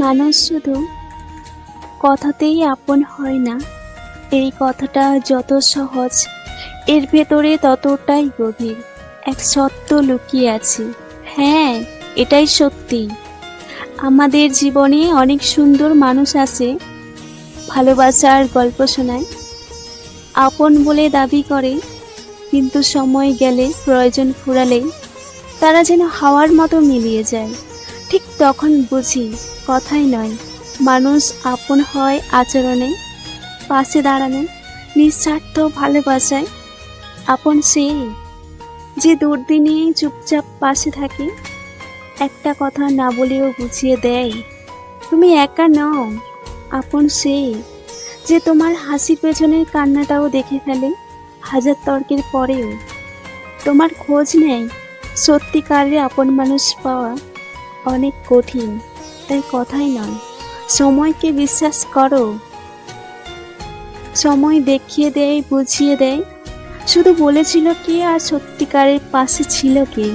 মানুষ শুধু কথাতেই আপন হয় না, এই কথাটা যত সহজ এর ভেতরে ততটাই গভীর এক সত্য লুকিয়ে আছে। হ্যাঁ, এটাই সত্যি। আমাদের জীবনে অনেক সুন্দর মানুষ আছে, ভালোবাসার গল্প শোনায়, আপন বলে দাবি করে, কিন্তু সময় গেলে প্রয়োজন ফুরালেই তারা যেন হাওয়ার মতো মিলিয়ে যায়। ঠিক তখন বুঝি কথাই নয়, মানুষ আপন হয় আচরণে, পাশে দাঁড়ানো, নিঃস্বার্থ ভালোবাসায়। আপন সেই যে দুর্দিনে চুপচাপ পাশে থাকে, একটা কথা না বলেও বুঝিয়ে দেয় তুমি একা নও। আপন সেই যে তোমার হাসি পেছনের কান্নাটাও দেখে ফেলে, হাজার তর্কের পরেও তোমার খোঁজ নেয়। সত্যিকারের আপন মানুষ পাওয়া অনেক কঠিন, তাই কথাই নয়, সময়কে বিশ্বাস করো। সময় দেখিয়ে দেয়, বুঝিয়ে দেয়, শুধু বলেছিল কে আর সত্যিকারের পাশে ছিল কে।